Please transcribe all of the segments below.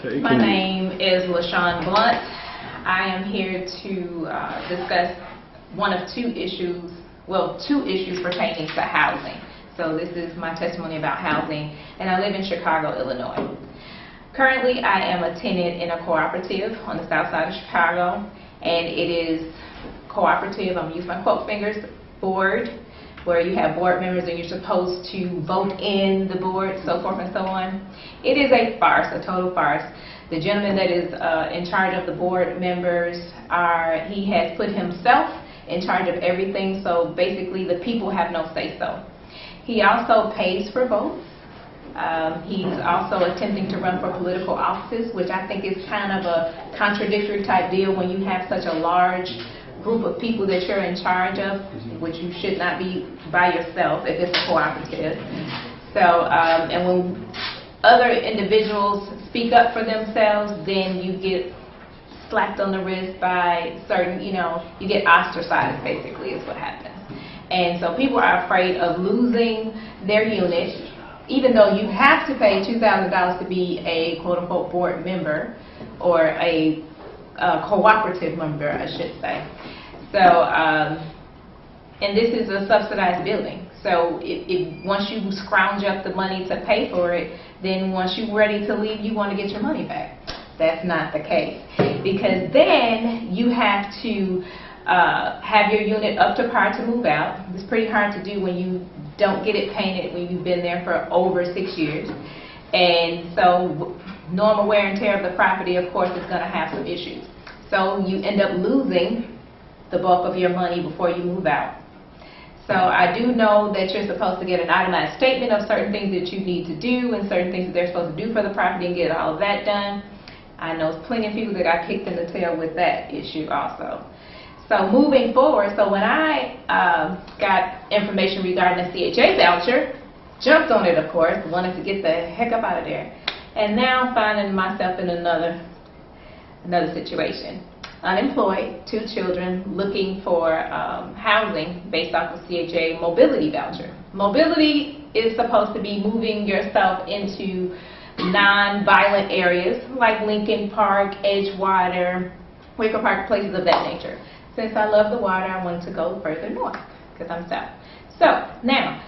Okay. My name is LaShawn Blunt. I am here to discuss one of two issues pertaining to housing. So this is my testimony about housing, and I live in Chicago, Illinois. Currently, I am a tenant in a cooperative on the south side of Chicago, and it is cooperative, I'm going to use my quote fingers, board, where you have board members and you're supposed to vote in the board, so forth and so on. It is a farce, a total farce. The gentleman that is in charge of the board members, he has put himself in charge of everything, so basically the people have no say-so. He also pays for votes. He's also attempting to run for political offices, which I think is kind of a contradictory type deal when you have such a large group of people that you're in charge of, which you should not be by yourself if it's a cooperative. So, and when other individuals speak up for themselves, then you get slapped on the wrist by certain, you get ostracized, basically, is what happens. And so people are afraid of losing their unit, even though you have to pay $2,000 to be a quote-unquote board member, or a cooperative member, I should say. So, and this is a subsidized building. So once you scrounge up the money to pay for it, then once you're ready to leave, you want to get your money back. That's not the case, because then you have to have your unit up to par to move out. It's pretty hard to do when you don't get it painted when you've been there for over 6 years. And so normal wear and tear of the property, of course, is going to have some issues. So you end up losing the bulk of your money before you move out. So I do know that you're supposed to get an itemized statement of certain things that you need to do and certain things that they're supposed to do for the property and get all of that done. I know plenty of people that got kicked in the tail with that issue also. So moving forward, so when I got information regarding the CHA voucher, jumped on it, of course, wanted to get the heck up out of there. And now finding myself in another situation. Unemployed, 2 children, looking for housing based off of CHA mobility voucher. Mobility is supposed to be moving yourself into non-violent areas like Lincoln Park, Edgewater, Wicker Park, places of that nature. Since I love the water, I wanted to go further north because I'm south. So now,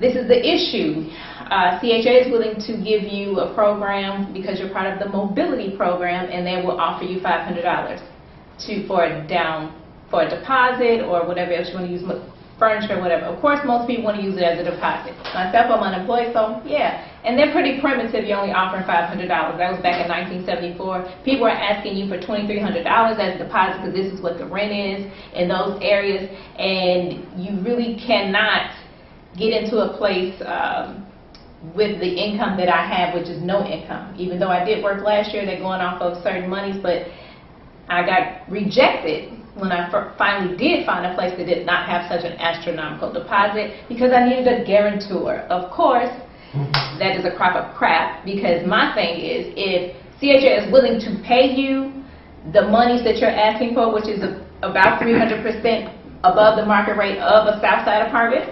this is the issue. CHA is willing to give you a program because you're part of the mobility program, and they will offer you $500 for a deposit or whatever else you want to use, furniture, whatever. Of course, most people want to use it as a deposit. Myself, I'm unemployed, so yeah. And they're pretty primitive. You're only offering $500. That was back in 1974. People are asking you for $2,300 as a deposit because this is what the rent is in those areas, and you really cannot get into a place with the income that I have, which is no income. Even though I did work last year, they're going off of certain monies, but I got rejected when I finally did find a place that did not have such an astronomical deposit because I needed a guarantor. Of course, that is a crock of crap, because my thing is, if CHA is willing to pay you the monies that you're asking for, which is about 300% above the market rate of a south side apartment,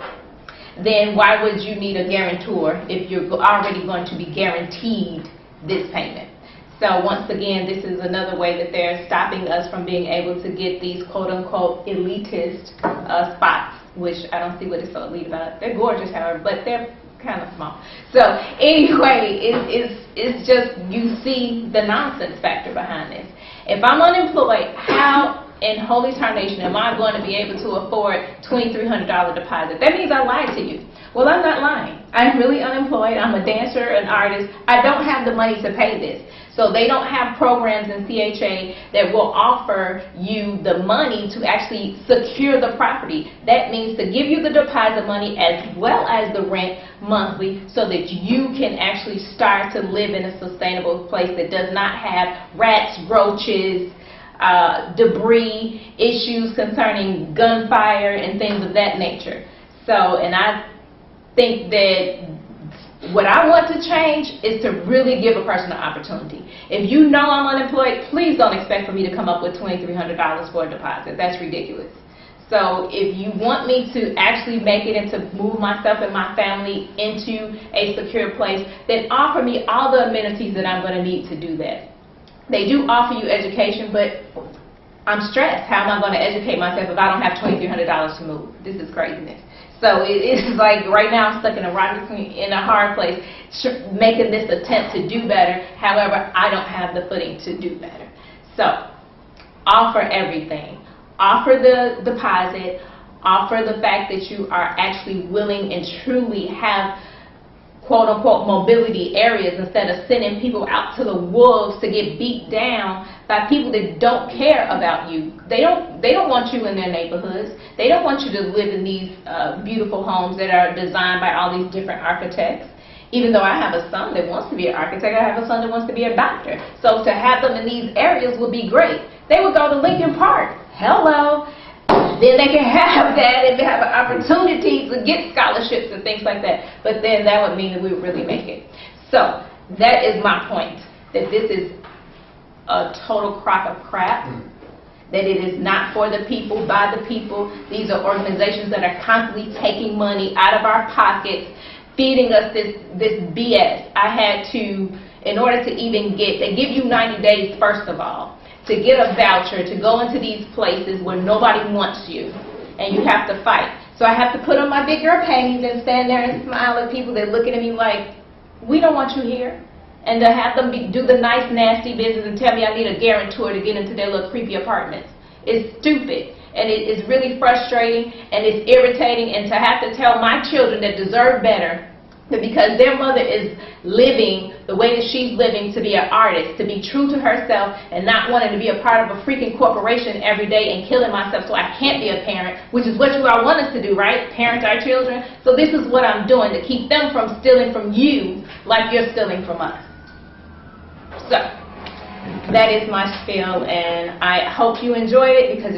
then why would you need a guarantor if you're already going to be guaranteed this payment? So once again, this is another way that they're stopping us from being able to get these quote-unquote elitist spots, which I don't see what is so elite about it. They're gorgeous, however, but they're kind of small. So anyway, it's just, you see the nonsense factor behind this. If I'm unemployed, how in holy tarnation am I going to be able to afford $2,300 deposit? That means I lied to you. Well, I'm not lying. I'm really unemployed. I'm a dancer, an artist. I don't have the money to pay this. So they don't have programs in CHA that will offer you the money to actually secure the property. That means to give you the deposit money as well as the rent monthly so that you can actually start to live in a sustainable place that does not have rats, roaches, debris, issues concerning gunfire and things of that nature. So, and I think that what I want to change is to really give a person an opportunity. If you know I'm unemployed, please don't expect for me to come up with $2,300 for a deposit. That's ridiculous. So if you want me to actually make it and to move myself and my family into a secure place, then offer me all the amenities that I'm going to need to do that. They do offer you education, but I'm stressed. How am I going to educate myself if I don't have $2,300 to move? This is craziness. So it is like right now I'm stuck in a hard place, making this attempt to do better. However, I don't have the footing to do better. So offer everything. Offer the deposit. Offer the fact that you are actually willing and truly have quote-unquote mobility areas instead of sending people out to the wolves to get beat down by people that don't care about you. They don't want you in their neighborhoods. They don't want you to live in these beautiful homes that are designed by all these different architects. Even though I have a son that wants to be an architect, I have a son that wants to be a doctor. So to have them in these areas would be great. They would go to Lincoln Park. Hello. Then they can have that and have an opportunity to get scholarships and things like that. But then that would mean that we would really make it. So that is my point, that this is a total crock of crap, that it is not for the people, by the people. These are organizations that are constantly taking money out of our pockets, feeding us this BS. I had to, in order to even they give you 90 days first of all, to get a voucher to go into these places where nobody wants you, and you have to fight. So I have to put on my big girl panties and stand there and smile at people that are looking at me like, we don't want you here. And to have them do the nice, nasty business and tell me I need a guarantor to get into their little creepy apartments. It's stupid, and it is really frustrating, and it's irritating, and to have to tell my children that deserve better that because their mother is living the way that she's living, to be an artist, to be true to herself, and not wanting to be a part of a freaking corporation every day and killing myself so I can't be a parent, which is what you all want us to do, right? Parent our children. So this is what I'm doing to keep them from stealing from you like you're stealing from us. So that is my spiel, and I hope you enjoyed it because